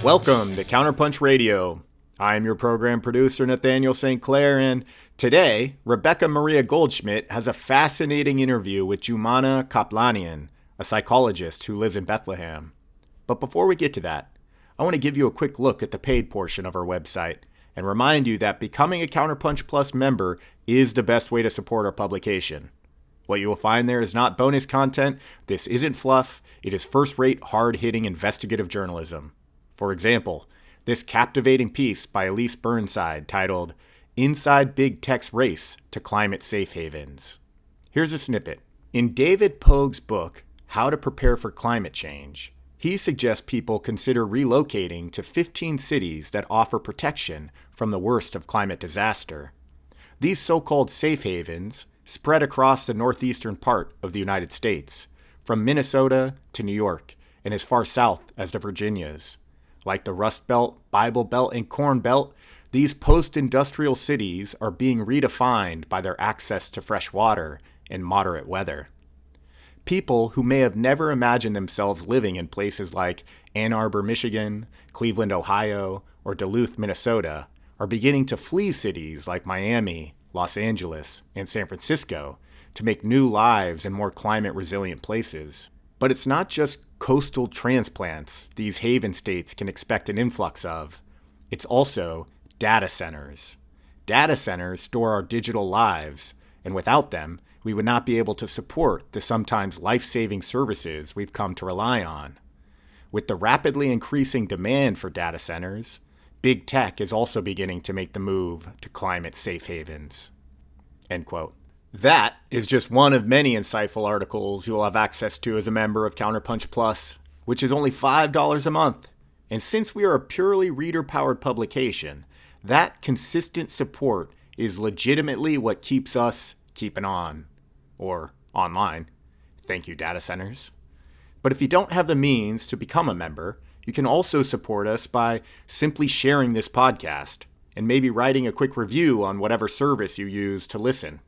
Welcome to Counterpunch Radio. I'm your program producer, Nathaniel St. Clair, and today, Rebecca Maria Goldschmidt has a fascinating interview with Jumana Kaplanian, a psychologist who lives in Bethlehem. But before we get to that, I want to give you a quick look at the paid portion of our website and remind you that becoming a Counterpunch Plus member is the best way to support our publication. What you will find there is not bonus content, this isn't fluff, it is first-rate, hard-hitting investigative journalism. For example, this captivating piece by Elise Burnside titled Inside Big Tech's Race to Climate Safe Havens. Here's a snippet. In David Pogue's book, How to Prepare for Climate Change, he suggests people consider relocating to 15 cities that offer protection from the worst of climate disaster. These so-called safe havens spread across the northeastern part of the United States, from Minnesota to New York, and as far south as the Virginias. Like the Rust Belt, Bible Belt, and Corn Belt, these post-industrial cities are being redefined by their access to fresh water and moderate weather. People who may have never imagined themselves living in places like Ann Arbor, Michigan, Cleveland, Ohio, or Duluth, Minnesota, are beginning to flee cities like Miami, Los Angeles, and San Francisco to make new lives in more climate-resilient places. But it's not just coastal transplants these haven states can expect an influx of. It's also data centers. Data centers store our digital lives, and without them, we would not be able to support the sometimes life-saving services we've come to rely on. With the rapidly increasing demand for data centers, big tech is also beginning to make the move to climate safe havens. End quote. That is just one of many insightful articles you'll have access to as a member of Counterpunch Plus, which is only $5 a month. And since we are a purely reader-powered publication, that consistent support is legitimately what keeps us keeping on. Or online. Thank you, data centers. But if you don't have the means to become a member, you can also support us by simply sharing this podcast and maybe writing a quick review on whatever service you use to listen.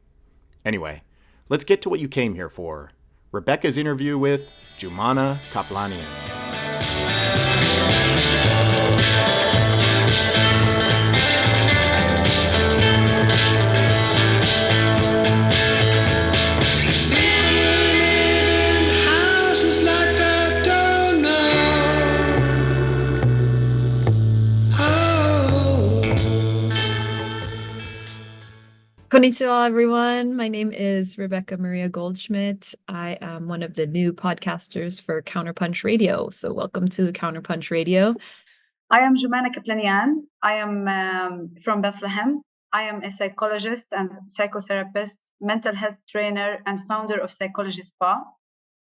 Anyway, let's get to what you came here for. Rebecca's interview with Jumana Kaplanian. Konnichiwa, everyone. My name is Rebecca Maria Goldschmidt. I am one of the new podcasters for Counterpunch Radio. So welcome to Counterpunch Radio. I am Jumana Kaplanian. I am from Bethlehem. I am a psychologist and psychotherapist, mental health trainer, and founder of Psychology Spa.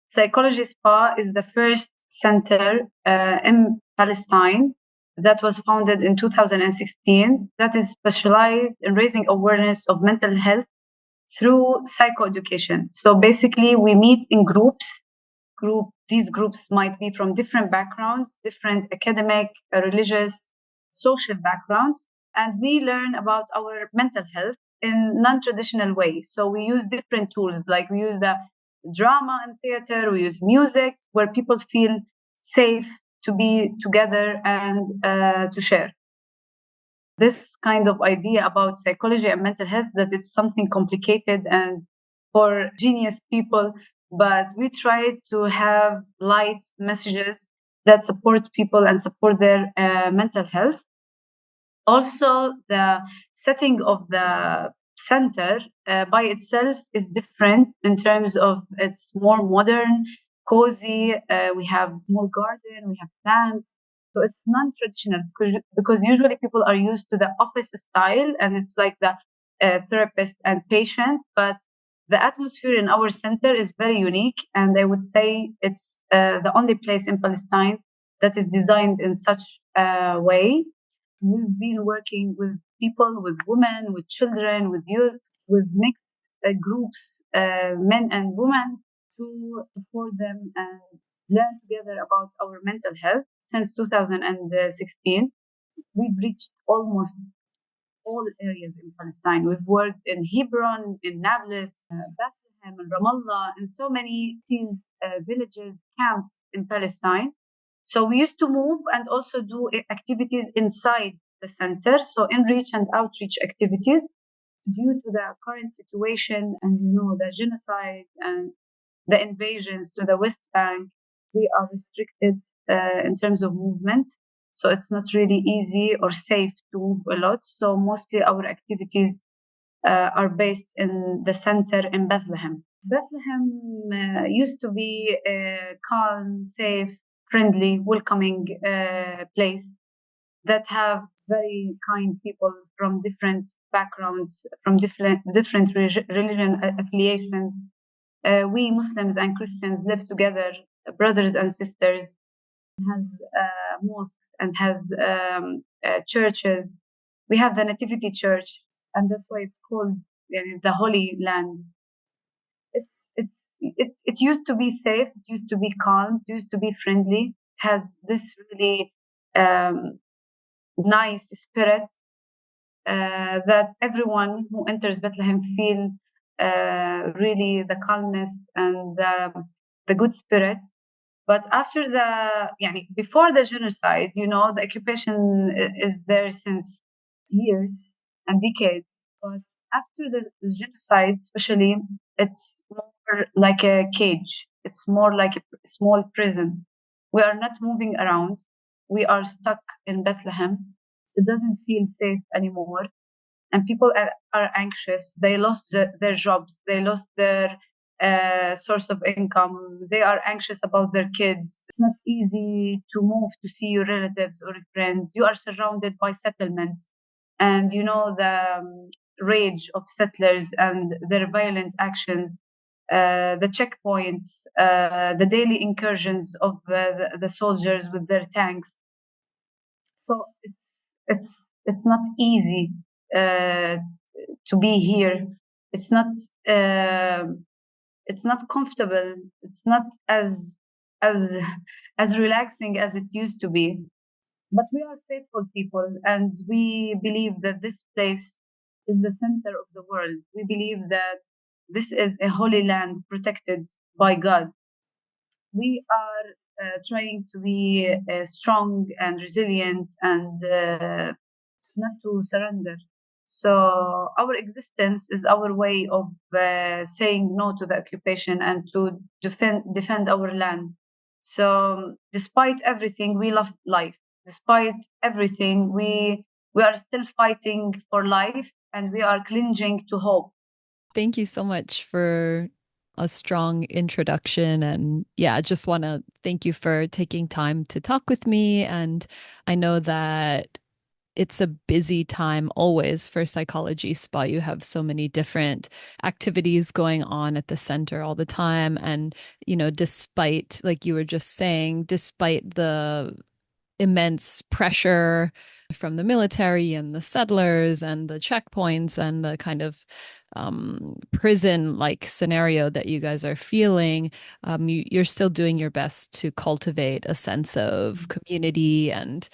Psychology Spa is the first center in Palestine that was founded in 2016 that is specialized in raising awareness of mental health through psychoeducation. So basically, we meet in groups. These groups might be from different backgrounds, different academic, religious, social backgrounds, and we learn about our mental health in non-traditional ways. So we use different tools, like we use the drama and theater, we use music, where people feel safe to be together and to share. This kind of idea about psychology and mental health, that it's something complicated and for genius people, but we try to have light messages that support people and support their mental health. Also, the setting of the center by itself is different in terms of it's more modern, cozy. We have small garden, we have plants. So it's non-traditional because usually people are used to the office style and it's like the therapist and patient. But the atmosphere in our center is very unique. And I would say it's the only place in Palestine that is designed in such a way. We've been working with people, with women, with children, with youth, with mixed groups, men and women, to support them and learn together about our mental health. Since 2016, we've reached almost all areas in Palestine. We've worked in Hebron, in Nablus, Bethlehem, and Ramallah, and so many villages, camps in Palestine. So we used to move and also do activities inside the center. So in-reach and outreach activities. Due to the current situation and the genocide and the invasions to the West Bank, we are restricted in terms of movement. So it's not really easy or safe to move a lot. So mostly our activities are based in the center in Bethlehem. Bethlehem used to be a calm, safe, friendly, welcoming place that have very kind people from different backgrounds, from different religion affiliations. We Muslims and Christians live together, brothers and sisters. Has mosques and has churches. We have the Nativity Church, and that's why it's called the Holy Land. It used to be safe. It used to be calm. It used to be friendly. It has this really nice spirit that everyone who enters Bethlehem feel really the calmness and the good spirit. But after before the genocide, the occupation is there since years and decades. But after the genocide, especially, it's more like a cage. It's more like a small prison. We are not moving around. We are stuck in Bethlehem. It doesn't feel safe anymore. And people are anxious. They lost their jobs. They lost their source of income. They are anxious about their kids. It's not easy to move to see your relatives or friends. You are surrounded by settlements. And the rage of settlers and their violent actions, the checkpoints, the daily incursions of the soldiers with their tanks. So it's not easy to be here. It's not comfortable. It's not as relaxing as it used to be. But we are faithful people, and we believe that this place is the center of the world. We believe that this is a holy land protected by God. We are trying to be strong and resilient and not to surrender. So our existence is our way of saying no to the occupation and to defend our land. So despite everything, we love life. Despite everything, we are still fighting for life, and we are clinging to hope. Thank you so much for a strong introduction. And yeah, I just want to thank you for taking time to talk with me. And I know that it's a busy time always for Psychology Spa. You have so many different activities going on at the center all the time. And, despite, like you were just saying, despite the immense pressure from the military and the settlers and the checkpoints and the kind of prison-like scenario that you guys are feeling, you're still doing your best to cultivate a sense of community and,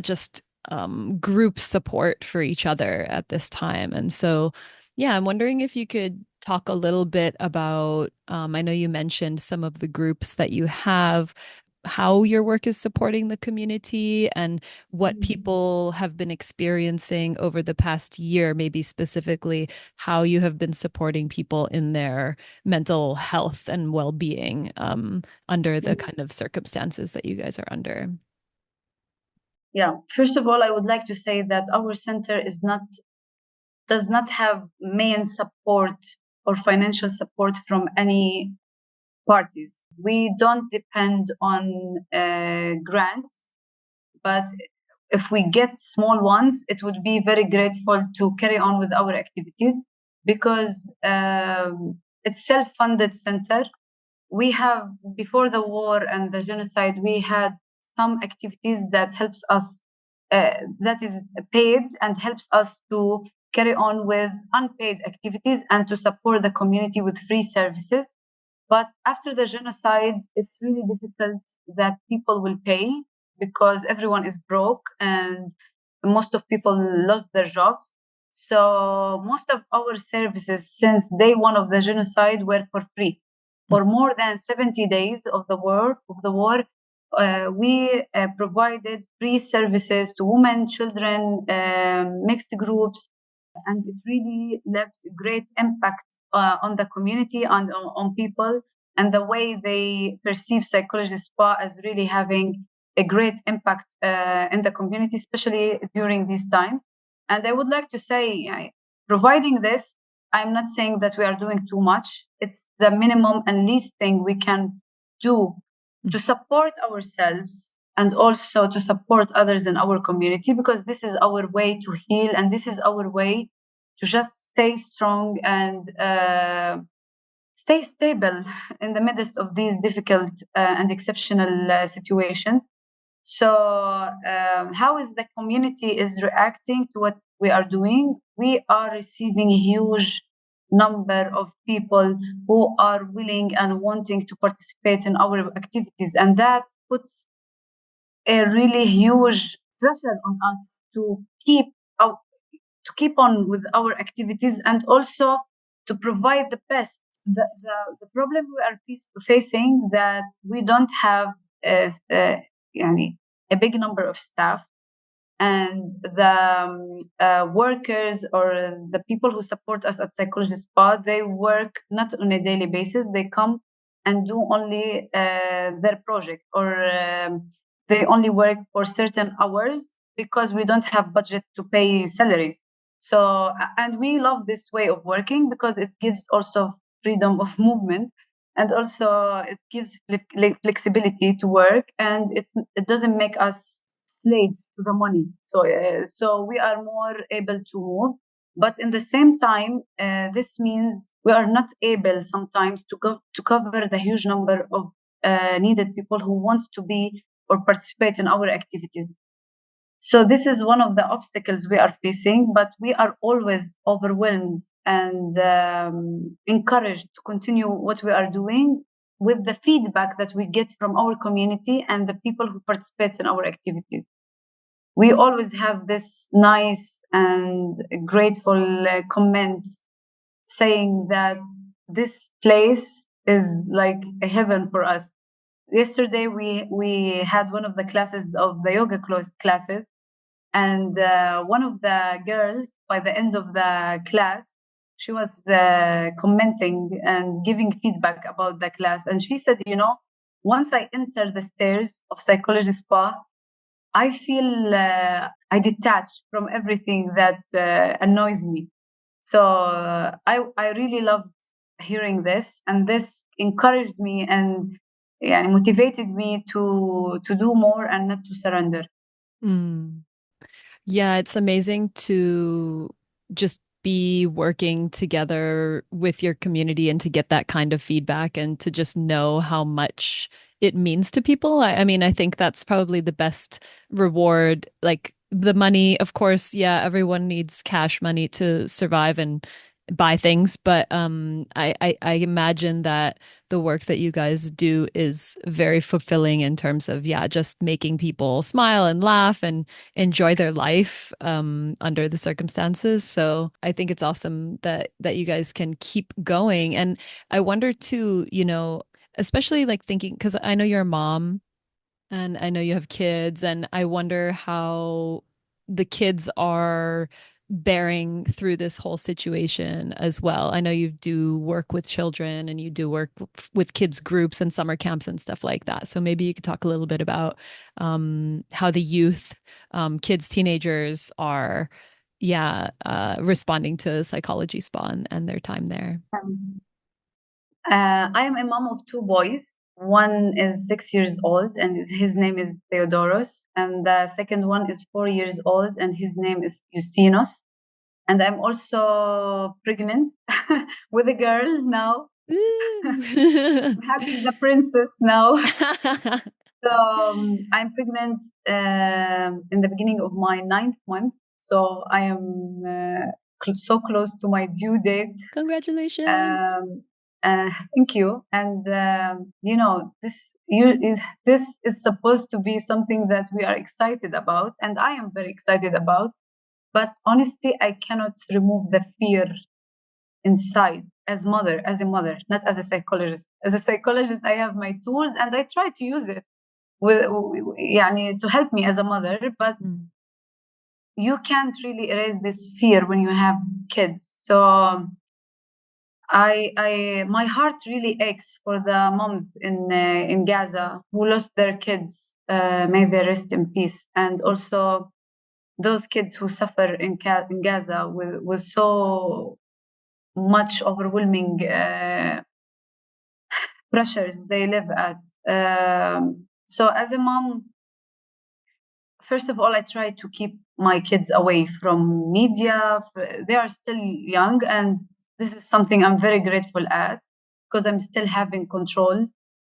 just group support for each other at this time. And so, I'm wondering if you could talk a little bit about, I know you mentioned some of the groups that you have, how your work is supporting the community and what people have been experiencing over the past year, maybe specifically how you have been supporting people in their mental health and well-being under the kind of circumstances that you guys are under. Yeah, first of all, I would like to say that our center does not have main support or financial support from any parties. We don't depend on grants, but if we get small ones, it would be very grateful to carry on with our activities because it's self-funded center. We have, before the war and the genocide, we had some activities that helps us, that is paid and helps us to carry on with unpaid activities and to support the community with free services. But after the genocide, it's really difficult that people will pay because everyone is broke and most of people lost their jobs. So most of our services since day one of the genocide were for free. For more than 70 days of the war, we provided free services to women, children, mixed groups, and it really left great impact on the community and on people, and the way they perceive psychologist spa as really having a great impact in the community, especially during these times. And I would like to say, providing this, I'm not saying that we are doing too much. It's the minimum and least thing we can do to support ourselves and also to support others in our community, because this is our way to heal, and this is our way to just stay strong and stay stable in the midst of these difficult and exceptional situations. So how is the community is reacting to what we are doing? We are receiving a huge number of people who are willing and wanting to participate in our activities, and that puts a really huge pressure on us to keep on with our activities, and also to provide the best. The problem we are facing that we don't have a big number of staff, and the workers or the people who support us at Psychologists Spa, they work not on a daily basis. They come and do only their project, or they only work for certain hours because we don't have budget to pay salaries. So, and we love this way of working because it gives also freedom of movement, and also it gives flexibility to work, and it doesn't make us slave to the money. So we are more able to move, but in the same time, this means we are not able sometimes to cover the huge number of needed people who wants to be or participate in our activities. So this is one of the obstacles we are facing, but we are always overwhelmed and encouraged to continue what we are doing with the feedback that we get from our community and the people who participate in our activities. We always have this nice and grateful comments saying that this place is like a heaven for us. Yesterday we had one of the classes of the yoga classes, and one of the girls, by the end of the class, she was commenting and giving feedback about the class, and she said, once I enter the stairs of Psychology Spa, I feel I detach from everything that annoys me. So I really loved hearing this, and this encouraged me and motivated me to do more and not to surrender. Yeah, it's amazing to just be working together with your community and to get that kind of feedback and to just know how much it means to people. I mean, I think that's probably the best reward. Like the money, of course, yeah, everyone needs cash money to survive and buy things, but I imagine that the work that you guys do is very fulfilling in terms of, yeah, just making people smile and laugh and enjoy their life under the circumstances. So I think it's awesome that you guys can keep going. And I wonder too, especially like thinking, because I know you're a mom and I know you have kids, and I wonder how the kids are bearing through this whole situation as well. I know you do work with children and you do work with kids groups and summer camps and stuff like that. So maybe you could talk a little bit about how the youth, kids, teenagers are, responding to Psychology Spa and their time there. I am a mom of two boys. One is 6 years old and his name is Theodoros, and the second one is 4 years old and his name is Justinos. And I'm also pregnant with a girl now. I'm having the princess now. So I'm pregnant in the beginning of my 9th month. So I am so close to my due date. Congratulations. Thank you. And this is supposed to be something that we are excited about, and I am very excited about. But honestly, I cannot remove the fear inside as a mother, not as a psychologist. As a psychologist, I have my tools and I try to use it. to help me as a mother, but you can't really erase this fear when you have kids. So my heart really aches for the moms in Gaza who lost their kids. May they rest in peace, and also those kids who suffer in Gaza with so much overwhelming pressures they live at. So as a mom, first of all, I try to keep my kids away from media. They are still young, and this is something I'm very grateful at, because I'm still having control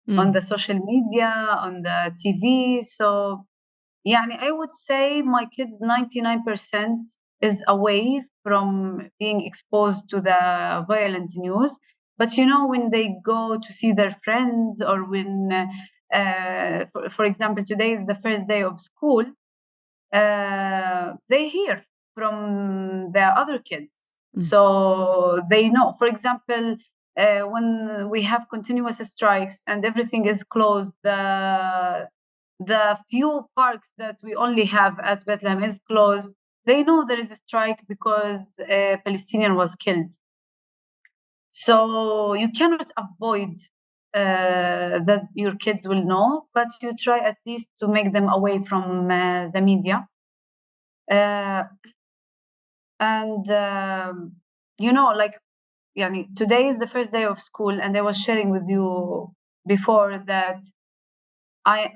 on the social media, on the TV. So I would say my kids 99% is away from being exposed to the violent news. But when they go to see their friends, or when for example, today is the first day of school, they hear from the other kids. So they know, for example, when we have continuous strikes and everything is closed, the few parks that we only have at Bethlehem is closed. They know there is a strike because a Palestinian was killed. So you cannot avoid that your kids will know, but you try at least to make them away from the media. Today is the first day of school, and I was sharing with you before that I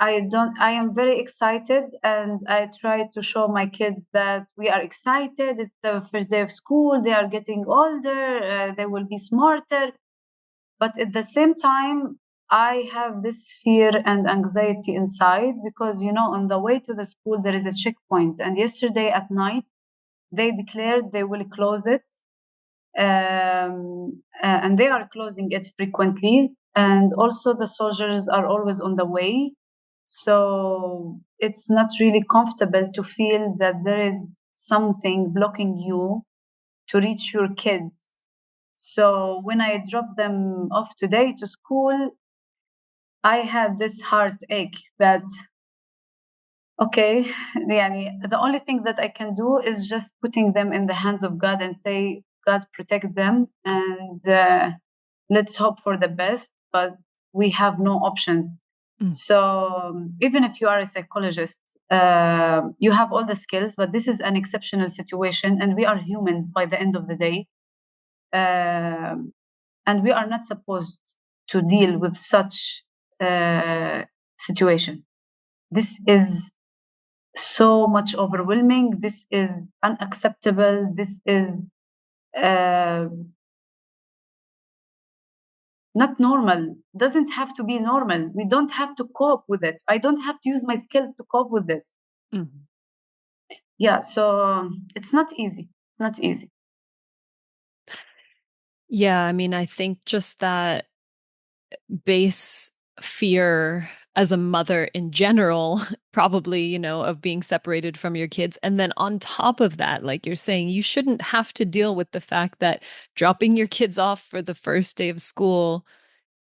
am very excited, and I try to show my kids that we are excited. It's the first day of school. They are getting older. They will be smarter. But at the same time, I have this fear and anxiety inside, because, on the way to the school, there is a checkpoint. And yesterday at night, they declared they will close it. And they are closing it frequently. And also the soldiers are always on the way. So it's not really comfortable to feel that there is something blocking you to reach your kids. So when I dropped them off today to school, I had this heartache that, okay, the only thing that I can do is just putting them in the hands of God and say, God, protect them, and let's hope for the best, but we have no options. So even if you are a psychologist, you have all the skills, but this is an exceptional situation, and we are humans by the end of the day. And we are not supposed to deal with such situation. This is so much overwhelming. This is unacceptable. This is not normal. Doesn't have to be normal. We don't have to cope with it. I don't have to use my skills to cope with this. So it's not easy. It's not easy. Yeah, I mean, I think just that base fear as a mother in general, probably, of being separated from your kids. And then on top of that, like you're saying, you shouldn't have to deal with the fact that dropping your kids off for the first day of school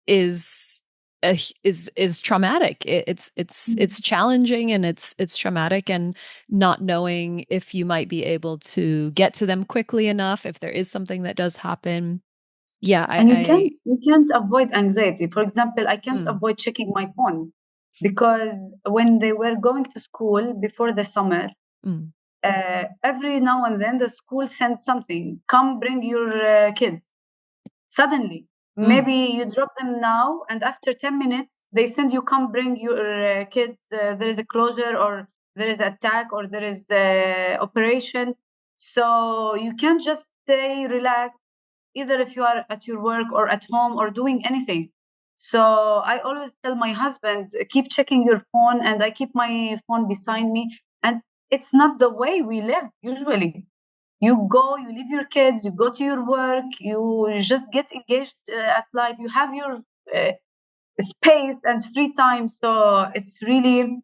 is traumatic. It's challenging, and it's traumatic, and not knowing if you might be able to get to them quickly enough if there is something that does happen. Yeah, you can't avoid anxiety. For example, I can't avoid checking my phone, because when they were going to school before the summer, every now and then the school sends something. Come bring your kids. Suddenly, maybe you drop them now, and after 10 minutes, they send you, come bring your kids. There is a closure, or there is an attack, or there is operation. So you can't just stay relaxed, either if you are at your work or at home or doing anything. So I always tell my husband, keep checking your phone, and I keep my phone beside me. And it's not the way we live usually. You go, you leave your kids, you go to your work, you just get engaged at life. You have your space and free time. So it's really,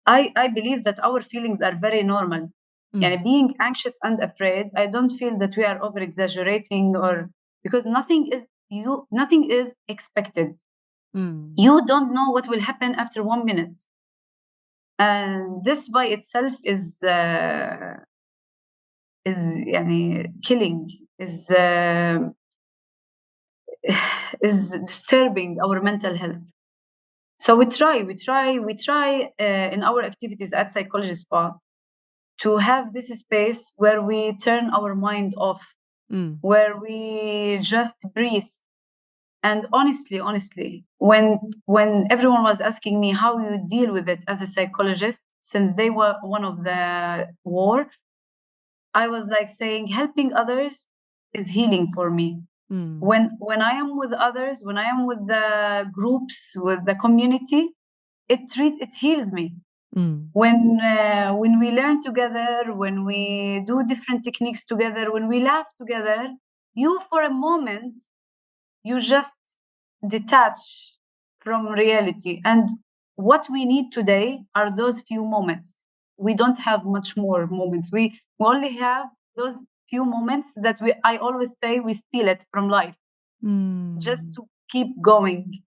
I believe that our feelings are very normal. Being anxious and afraid, I don't feel that we are over exaggerating, or because nothing is expected. You don't know what will happen after 1 minute. And this by itself is killing, is disturbing our mental health. So we try in our activities at Psychologist Spa to have this space where we turn our mind off, where we just breathe. And honestly, when everyone was asking me how you deal with it as a psychologist, since they were one of the war, I was like saying, helping others is healing for me. When I am with others, when I am with the groups, with the community, it heals me. When we learn together, when we do different techniques together, when we laugh together, you for a moment, you just detach from reality. And what we need today are those few moments. We don't have much more moments. We only have those few moments that I always say we steal it from life, just to keep going.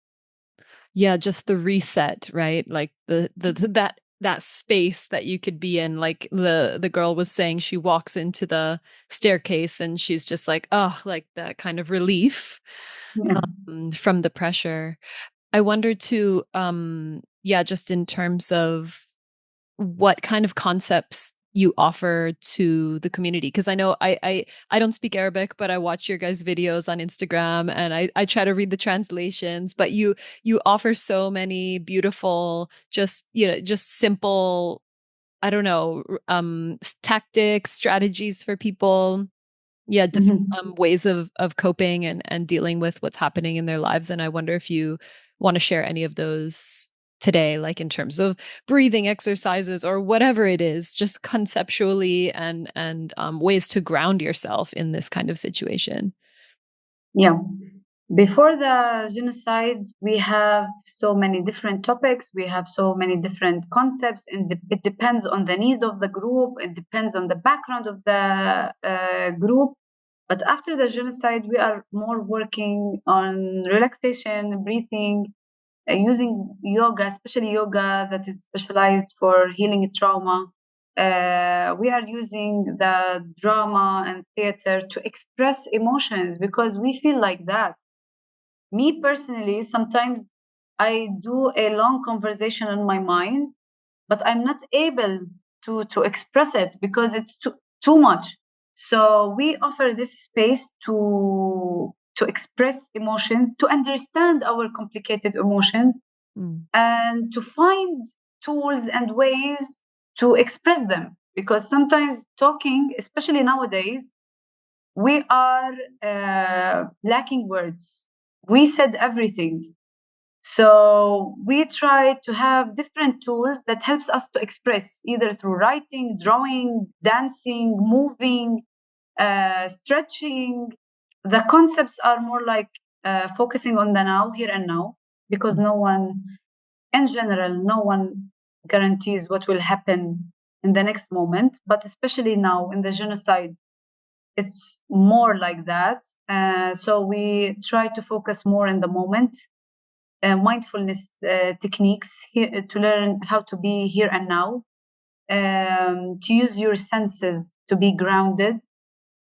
Yeah, just the reset, right? Like that space that you could be in. Like the girl was saying, she walks into the staircase and she's just like, oh, like that kind of relief from the pressure. I wonder too, just in terms of what kind of concepts you offer to the community, because I know I don't speak Arabic, but I watch your guys' videos on Instagram and I try to read the translations. But you offer so many beautiful, just simple, I don't know, tactics, strategies for people. Yeah, different ways of coping and dealing with what's happening in their lives. And I wonder if you want to share any of those today, like in terms of breathing exercises or whatever it is, just conceptually and ways to ground yourself in this kind of situation. Yeah. Before the genocide, we have so many different topics. We have so many different concepts, and it depends on the needs of the group. It depends on the background of the group. But after the genocide, we are more working on relaxation, breathing, using yoga, especially yoga that is specialized for healing trauma. We are using the drama and theater to express emotions because we feel like that. Me personally, sometimes I do a long conversation in my mind, but I'm not able to express it because it's too much. So we offer this space to express emotions, to understand our complicated emotions, and to find tools and ways to express them. Because sometimes talking, especially nowadays, we are lacking words. We said everything. So we try to have different tools that helps us to express, either through writing, drawing, dancing, moving, stretching. The concepts are more like focusing on the now, here and now, because no one guarantees what will happen in the next moment, but especially now in the genocide, it's more like that. So we try to focus more in the moment, mindfulness techniques here, to learn how to be here and now, to use your senses to be grounded,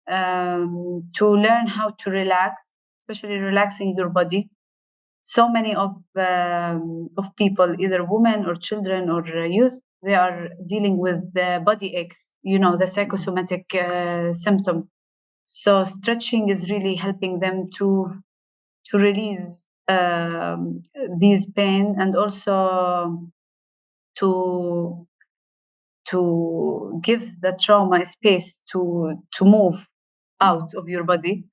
to learn how to relax, especially relaxing your body. So many of people, either women or children or youth, they are dealing with the body aches, the psychosomatic symptom. So stretching is really helping them to release these pain, and also to give the trauma space to move out of your body,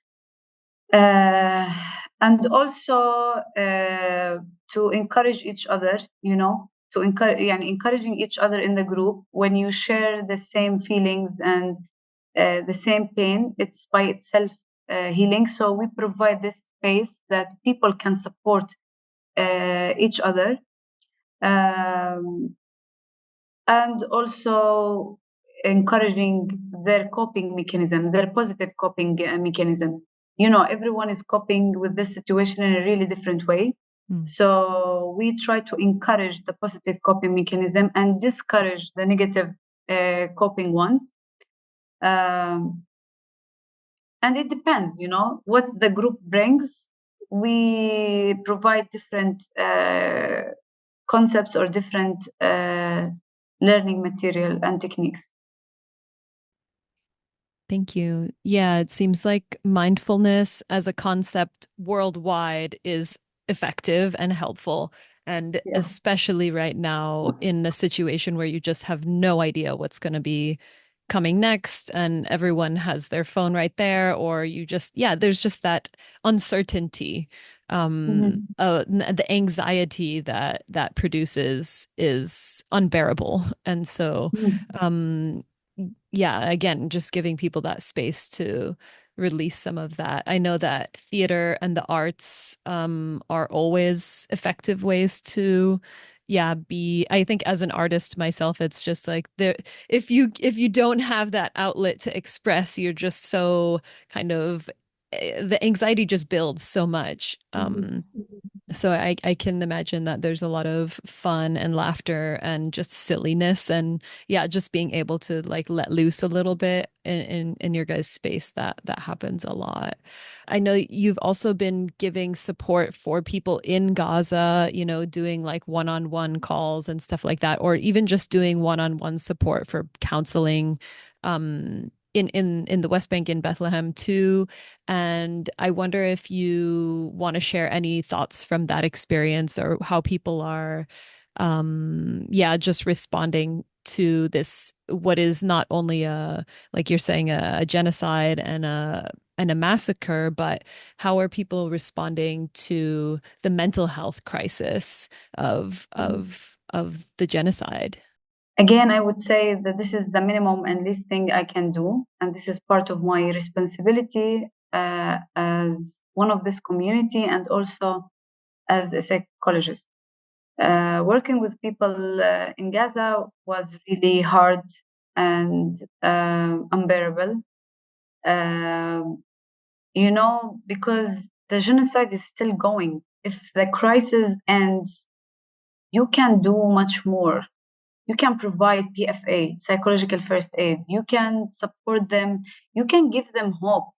and also to encourage each other, to encouraging each other in the group. When you share the same feelings and the same pain, it's by itself healing. So we provide this space that people can support each other, and also encouraging their coping mechanism, their positive coping mechanism. Everyone is coping with this situation in a really different way. So we try to encourage the positive coping mechanism and discourage the negative coping ones. And it depends, what the group brings. We provide different concepts or different learning material and techniques. Thank you. Yeah, it seems like mindfulness as a concept worldwide is effective and helpful. And especially right now in a situation where you just have no idea what's going to be coming next and everyone has their phone right there, or you just, there's just that uncertainty. The anxiety that produces is unbearable. And so, again, just giving people that space to release some of that. I know that theater and the arts are always effective ways to be. I think as an artist myself, it's just like if you don't have that outlet to express, you're just so kind of the anxiety just builds so much. So I can imagine that there's a lot of fun and laughter and just silliness and just being able to like let loose a little bit in your guys' space that happens a lot. I know you've also been giving support for people in Gaza, doing like one-on-one calls and stuff like that, or even just doing one-on-one support for counseling in the West Bank in Bethlehem too. And I wonder if you want to share any thoughts from that experience or how people are, just responding to this, what is not only like you're saying, a genocide and a massacre, but how are people responding to the mental health crisis of the genocide? Again, I would say that this is the minimum and least thing I can do. And this is part of my responsibility as one of this community and also as a psychologist. Working with people in Gaza was really hard and unbearable. Because the genocide is still going. If the crisis ends, you can do much more. You can provide PFA, psychological first aid. You can support them. You can give them hope.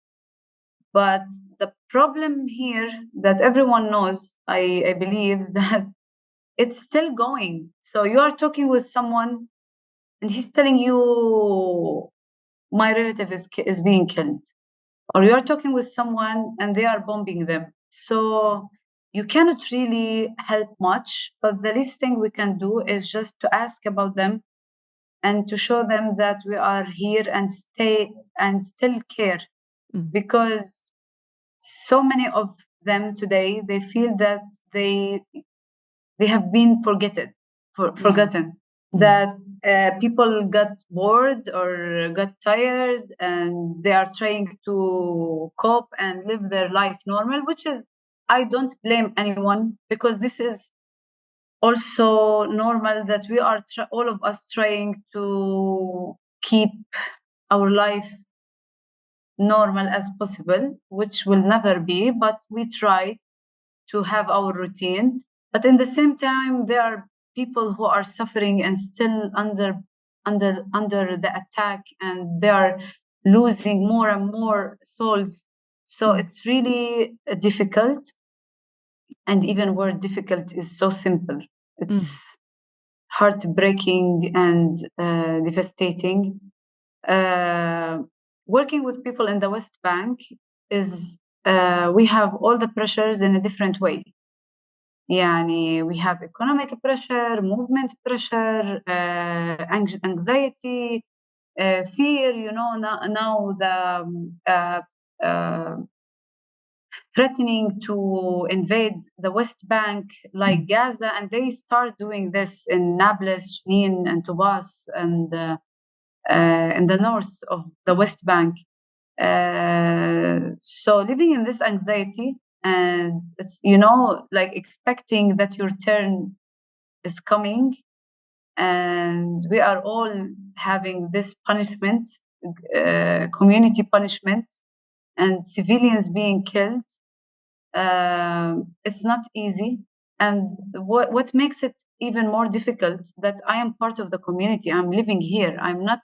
But the problem here that everyone knows, I believe, that it's still going. So you are talking with someone and he's telling you, my relative is being killed. Or you are talking with someone and they are bombing them. So you cannot really help much, but the least thing we can do is just to ask about them and to show them that we are here and stay and still care. Because so many of them today, they feel that they have been forgotten, that people got bored or got tired and they are trying to cope and live their life normal, which is, I don't blame anyone, because this is also normal that we are all of us trying to keep our life normal as possible, which will never be, but we try to have our routine. But in the same time, there are people who are suffering and still under the attack, and they are losing more and more souls. So it's really difficult. And even word difficult is so simple. It's heartbreaking and devastating. Working with people in the West Bank is we have all the pressures in a different way. We have economic pressure, movement pressure, anxiety, fear. Now the threatening to invade the West Bank like Gaza, and they start doing this in Nablus, Jenin, and Tubas, and in the north of the West Bank. So living in this anxiety, and it's like expecting that your turn is coming, and we are all having this punishment, community punishment, and civilians being killed. It's not easy. And what makes it even more difficult that I am part of the community. I'm living here. I'm not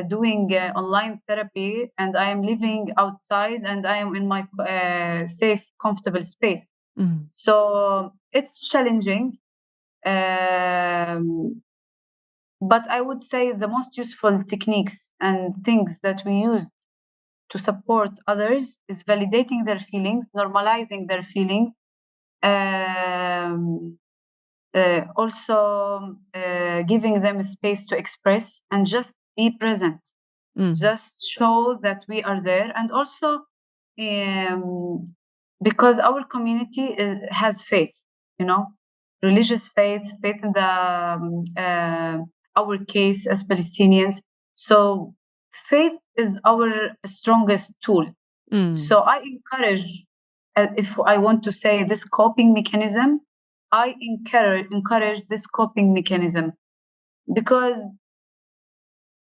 doing online therapy, and I am living outside, and I am in my safe, comfortable space. So it's challenging. But I would say the most useful techniques and things that we used to support others is validating their feelings, normalizing their feelings, also giving them a space to express, and just be present. Just show that we are there. And also because our community has faith, religious faith in the our case as Palestinians. So faith is our strongest tool. So I encourage, if I want to say this coping mechanism, I encourage this coping mechanism, because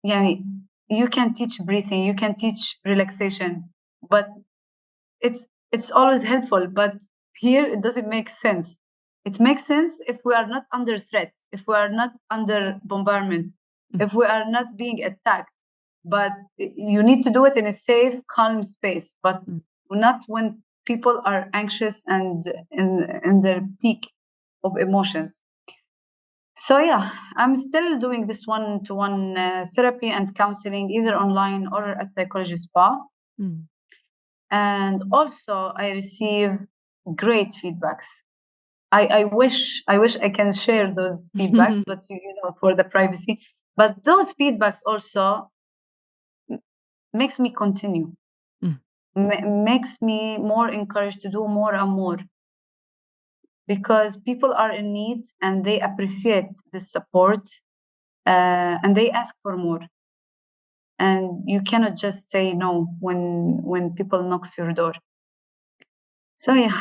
you can teach breathing, you can teach relaxation, but it's always helpful. But here it doesn't make sense. It makes sense if we are not under threat, if we are not under bombardment, if we are not being attacked. But you need to do it in a safe, calm space, but not when people are anxious and in their peak of emotions. So yeah, I'm still doing this one-to-one therapy and counseling, either online or at Psychology Spa. And also I receive great feedbacks. I wish I can share those feedbacks, but for the privacy. But those feedbacks also makes me continue, makes me more encouraged to do more and more, because people are in need and they appreciate the support, and they ask for more. And you cannot just say no when people knocks your door. So yeah.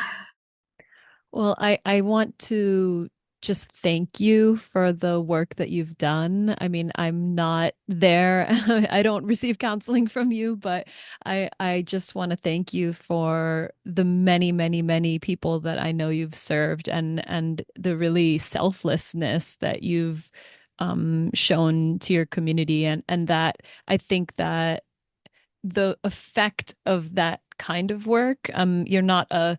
Well, I want to just thank you for the work that you've done. I mean, I'm not there. I don't receive counseling from you, but I just want to thank you for the many, many, many people that I know you've served, and the really selflessness that you've shown to your community, and that I think that the effect of that kind of work, you're not a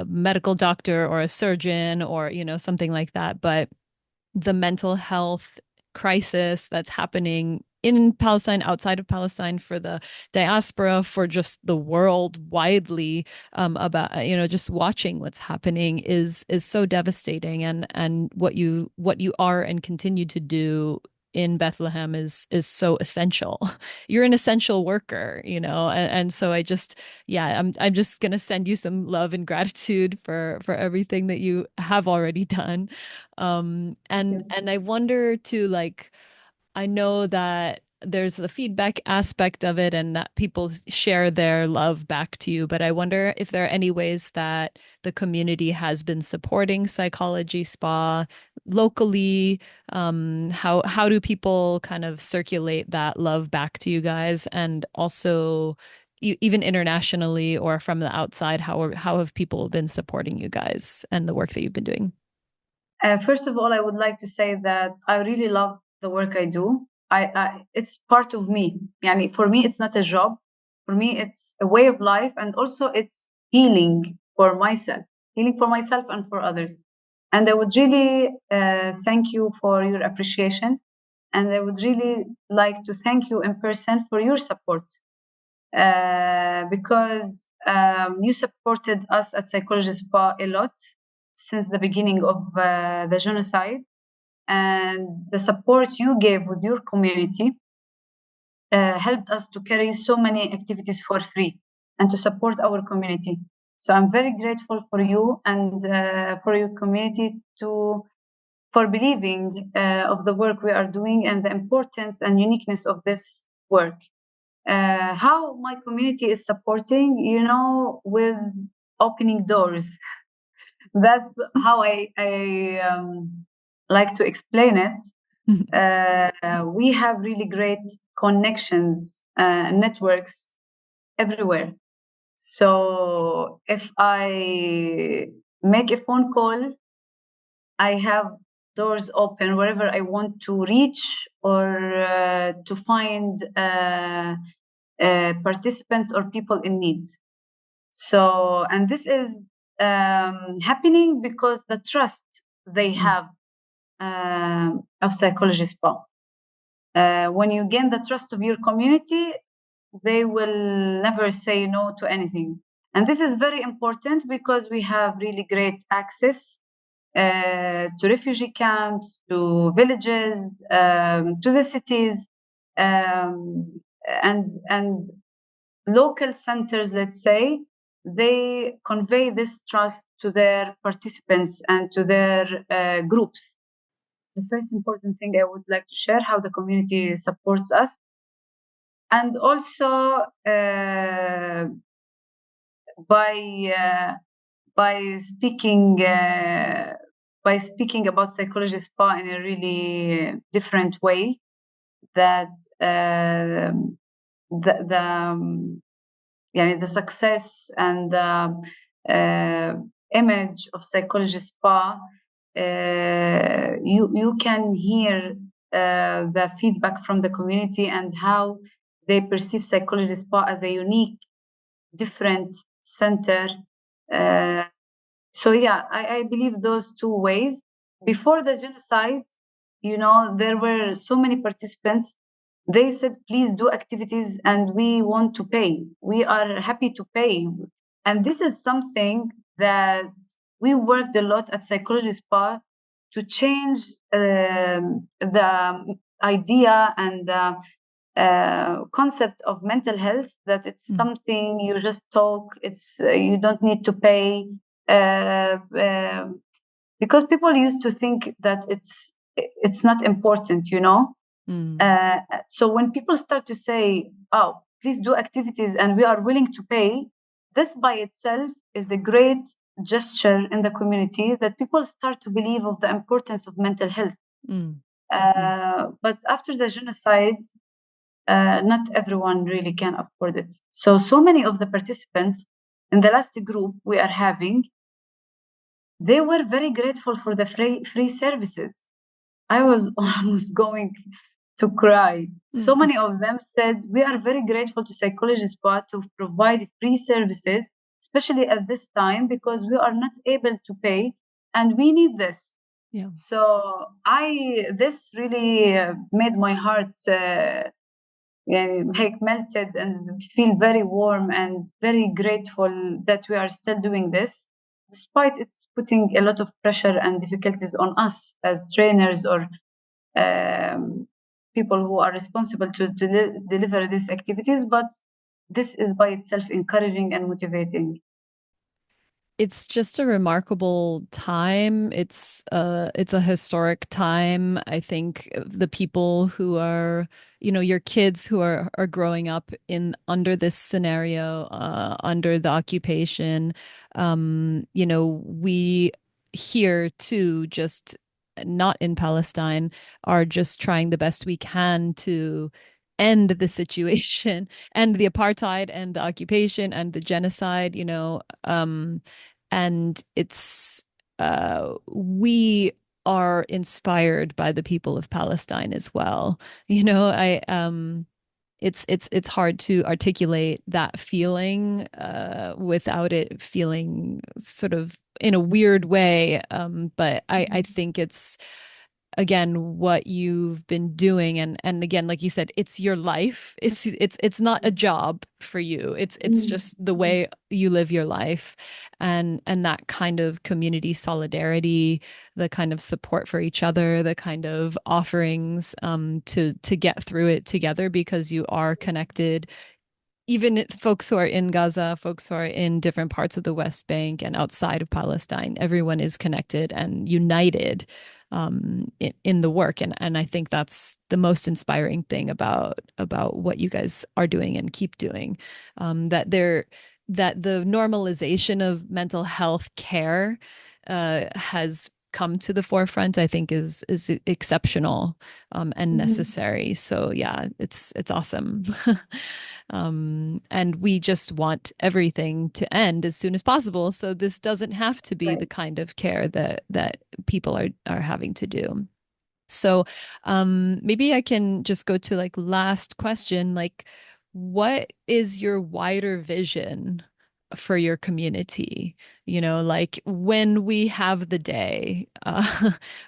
medical doctor or a surgeon or something like that, but the mental health crisis that's happening in Palestine, outside of Palestine, for the diaspora, for just the world widely, about just watching what's happening is so devastating, and what you are and continue to do in Bethlehem is so essential. You're an essential worker, and so I'm just gonna send you some love and gratitude for everything that you have already done. And I wonder too, like, I know that there's the feedback aspect of it and that people share their love back to you, but I wonder if there are any ways that the community has been supporting Psychology Spa locally. How do people kind of circulate that love back to you guys? And also even internationally or from the outside, how have people been supporting you guys and the work that you've been doing? First of all, I would like to say that I really love the work I do. It's part of me. For me, it's not a job. For me, it's a way of life, and also it's healing for myself and for others. And I would really thank you for your appreciation. And I would really like to thank you in person for your support, because you supported us at Psychology Spa a lot since the beginning of the genocide, and the support you gave with your community helped us to carry so many activities for free and to support our community. So I'm very grateful for you and for your community for believing of the work we are doing and the importance and uniqueness of this work. How my community is supporting, with opening doors. That's how I like to explain it. We have really great connections, networks everywhere. So if I make a phone call. I have doors open wherever I want to reach or to find participants or people in need. So, and this is happening because the trust they have of Psychologists. When you gain the trust of your community, they will never say no to anything. And this is very important because we have really great access to refugee camps, to villages, to the cities, and local centers, let's say, they convey this trust to their participants and to their groups. The first important thing I would like to share how the community supports us, and also by speaking about psychology spa in a really different way, that the success and the image of psychology spa, you can hear the feedback from the community and how they perceive psychology spa as a unique, different center. So yeah, I believe those two ways. Before the genocide, there were so many participants. They said, please do activities and we want to pay. We are happy to pay. And this is something that we worked a lot at Psychology Spa to change the idea and the concept of mental health, that it's something you just talk, it's you don't need to pay. Because people used to think that it's not important, so when people start to say, oh, please do activities and we are willing to pay, this by itself is a great gesture in the community that people start to believe of the importance of mental health. But after the genocide, not everyone really can afford it. So many of the participants in the last group we are having, they were very grateful for the free services. I was almost going to cry. So many of them said, we are very grateful to Psychology Spa to provide free services, especially at this time, because we are not able to pay and we need this. Yeah. So this really made my heart melted and feel very warm and very grateful that we are still doing this, despite it's putting a lot of pressure and difficulties on us as trainers or people who are responsible to deliver these activities. But this is by itself encouraging and motivating. It's just a remarkable time. It's a historic time. I think the people who are, your kids who are growing up under this scenario, under the occupation, we here too, just not in Palestine, are just trying the best we can to end the situation, end the apartheid and the occupation and the genocide, and it's we are inspired by the people of Palestine as well. It's hard to articulate that feeling without it feeling sort of in a weird way. But I think it's, again, what you've been doing, and again, like you said, it's your life. It's not a job for you. It's just the way you live your life, and that kind of community solidarity, the kind of support for each other, the kind of offerings to get through it together, because you are connected. Even folks who are in Gaza, folks who are in different parts of the West Bank and outside of Palestine, everyone is connected and united in the work. And I think that's the most inspiring thing about what you guys are doing and keep doing. That the normalization of mental health care has come to the forefront, I think is exceptional and necessary. So yeah, it's awesome. And we just want everything to end as soon as possible. So this doesn't have to be the kind of care that people are having to do. So maybe I can just go to like last question, like what is your wider vision for your community? You know, like when we have the day,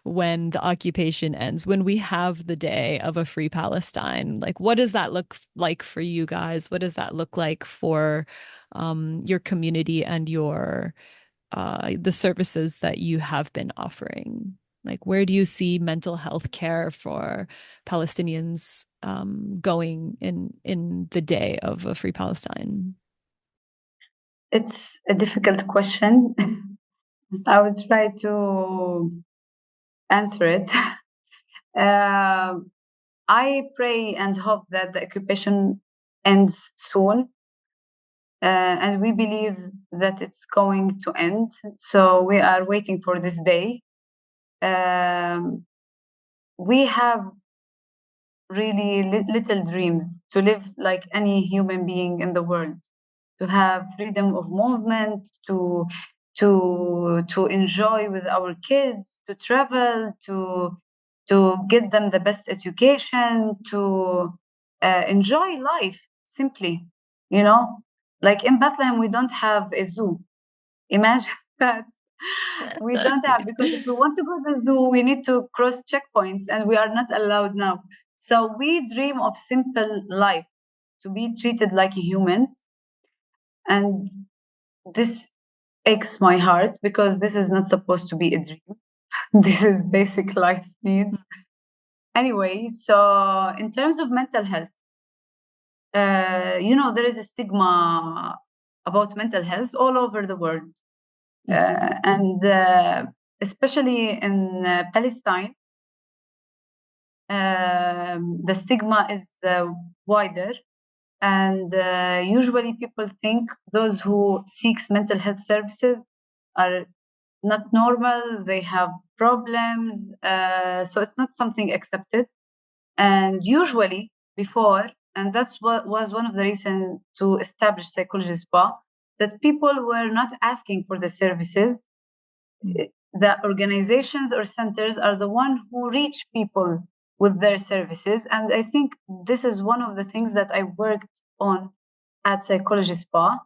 when the occupation ends, when we have the day of a free Palestine, like what does that look like for you guys? What does that look like for your community and your the services that you have been offering? Like, where do you see mental health care for Palestinians going in the day of a free Palestine? It's a difficult question. I will try to answer it. I pray and hope that the occupation ends soon. And we believe that it's going to end. So we are waiting for this day. We have really little dreams to live like any human being in the world, to have freedom of movement, to enjoy with our kids, to travel, to get them the best education, to enjoy life simply, you know. Like in Bethlehem, we don't have a zoo. Imagine that. We don't have, because if we want to go to the zoo, we need to cross checkpoints, and we are not allowed now. So we dream of simple life, to be treated like humans. And this aches my heart, because this is not supposed to be a dream. This is basic life needs. Anyway, so in terms of mental health, you know, there is a stigma about mental health all over the world. And especially in Palestine, the stigma is wider. And usually people think those who seeks mental health services are not normal, they have problems. So it's not something accepted. And usually before, and that's what was one of the reasons to establish Psychologists Spa, that people were not asking for the services. The organizations or centers are the one who reach people with their services. And I think this is one of the things that I worked on at Psychologists Spa,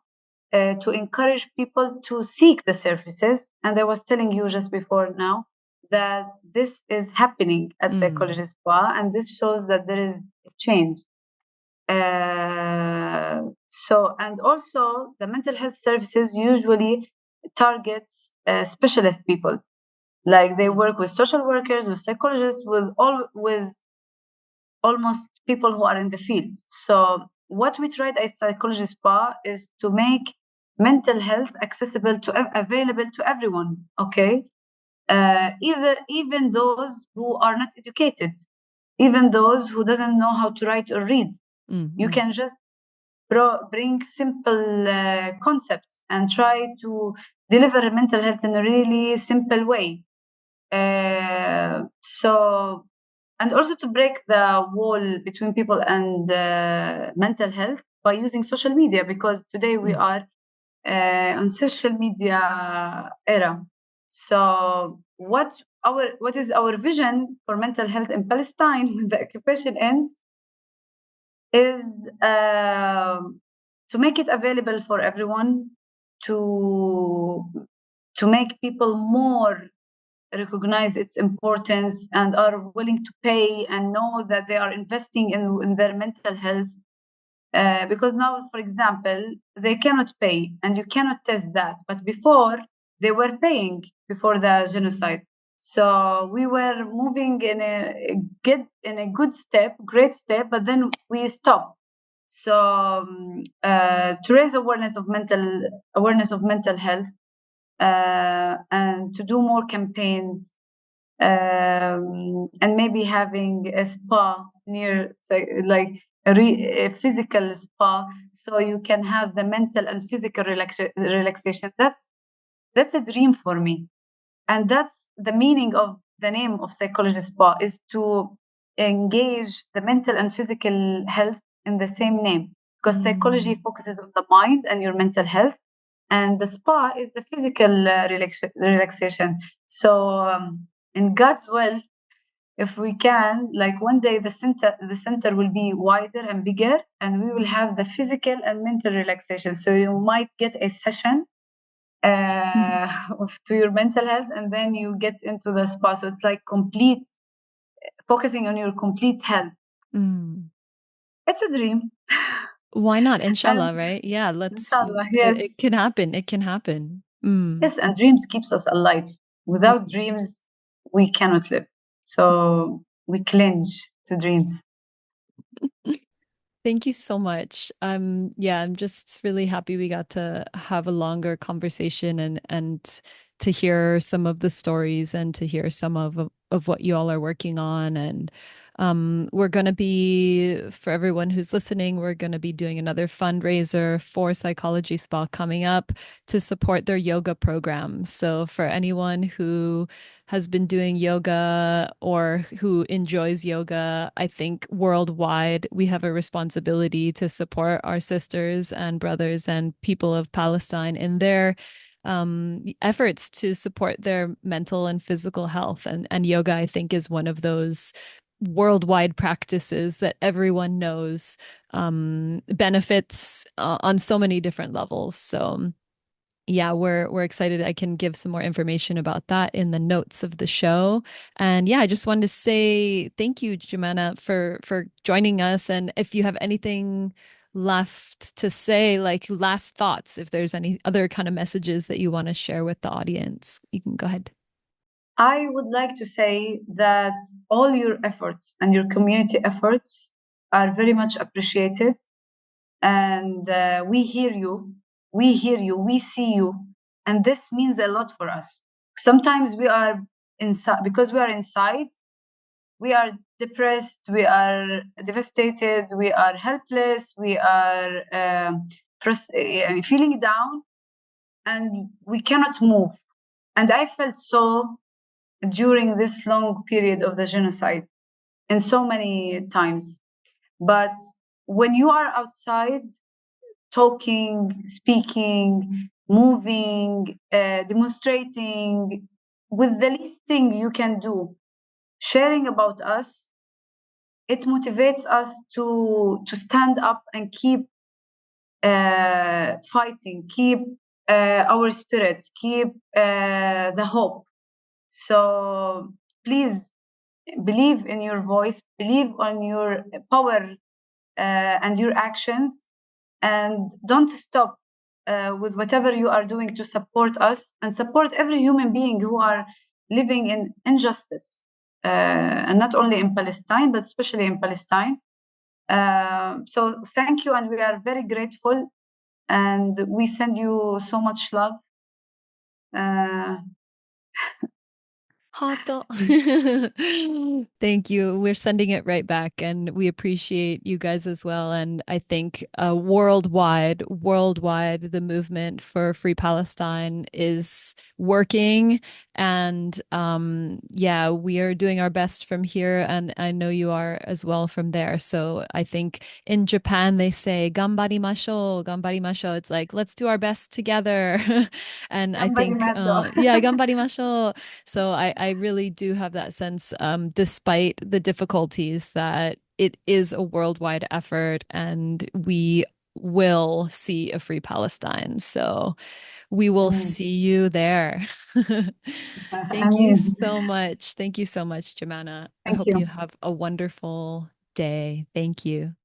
to encourage people to seek the services. And I was telling you just before now that this is happening at Psychologists Spa, and this shows that there is a change. So, and also the mental health services usually targets specialist people. Like they work with social workers, with psychologists, with almost people who are in the field. So what we tried at Psychologists Spa is to make mental health accessible available to everyone. Okay, even those who are not educated, even those who doesn't know how to write or read. You can just bring simple concepts and try to deliver mental health in a really simple way. So, and also to break the wall between people and mental health by using social media, because today we are on social media era. So what is our vision for mental health in Palestine when the occupation ends is to make it available for everyone, to make people more recognize its importance and are willing to pay and know that they are investing in their mental health. Because now, for example, they cannot pay and you cannot test that. But before, they were paying before the genocide. So we were moving in a good step, great step, but then we stopped. So to raise awareness of mental health, and to do more campaigns, and maybe having a spa near, like a physical spa, so you can have the mental and physical relaxation. That's a dream for me, and that's the meaning of the name of Psychologist Spa, is to engage the mental and physical health in the same name. because psychology focuses on the mind and your mental health, and the spa is the physical relaxation. So in God's will, if we can, like one day the center will be wider and bigger, and we will have the physical and mental relaxation. So you might get a session to your mental health, and then you get into the spa. So it's like complete, focusing on your complete health. It's a dream. Why not? Inshallah, right? Yeah, inshallah, yes. It can happen. It can happen. Yes, and dreams keeps us alive. Without dreams, we cannot live. So we cling to dreams. Thank you so much. Yeah, I'm just really happy we got to have a longer conversation and to hear some of the stories and to hear some of what you all are working on. And we're going to be, for everyone who's listening, we're going to be doing another fundraiser for Psychology Spa coming up to support their yoga program. So for anyone who has been doing yoga or who enjoys yoga, I think worldwide we have a responsibility to support our sisters and brothers and people of Palestine in their efforts to support their mental and physical health. And yoga, I think, is one of those worldwide practices that everyone knows benefits on so many different levels. So yeah, we're excited. I can give some more information about that in the notes of the show. And yeah, I just wanted to say thank you, Jumana, for joining us. And if you have anything left to say, like last thoughts, if there's any other kind of messages that you want to share with the audience, you can go ahead. I would like to say that all your efforts and your community efforts are very much appreciated. And we hear you, we see you. And this means a lot for us. Sometimes we are inside, because we are inside, we are depressed, we are devastated, we are helpless, we are feeling down, and we cannot move. And I felt so during this long period of the genocide in so many times. But when you are outside, talking, speaking, moving, demonstrating, with the least thing you can do, sharing about us, it motivates us to stand up and keep fighting, keep our spirits, keep the hope. So please believe in your voice, believe on your power and your actions, and don't stop with whatever you are doing to support us and support every human being who are living in injustice, and not only in Palestine, but especially in Palestine. So thank you, and we are very grateful, and we send you so much love. Hot dog. Thank you. We're sending it right back, and we appreciate you guys as well. And I think worldwide, the movement for Free Palestine is working. And yeah, we are doing our best from here, and I know you are as well from there. So I think in Japan they say "ganbarimashou, ganbarimashou." It's like let's do our best together. And I think yeah, ganbarimashou. So I really do have that sense, despite the difficulties, that it is a worldwide effort and we will see a free Palestine. So we will see you there. Thank you so much. Thank you so much, Jumana. I hope you have a wonderful day. Thank you.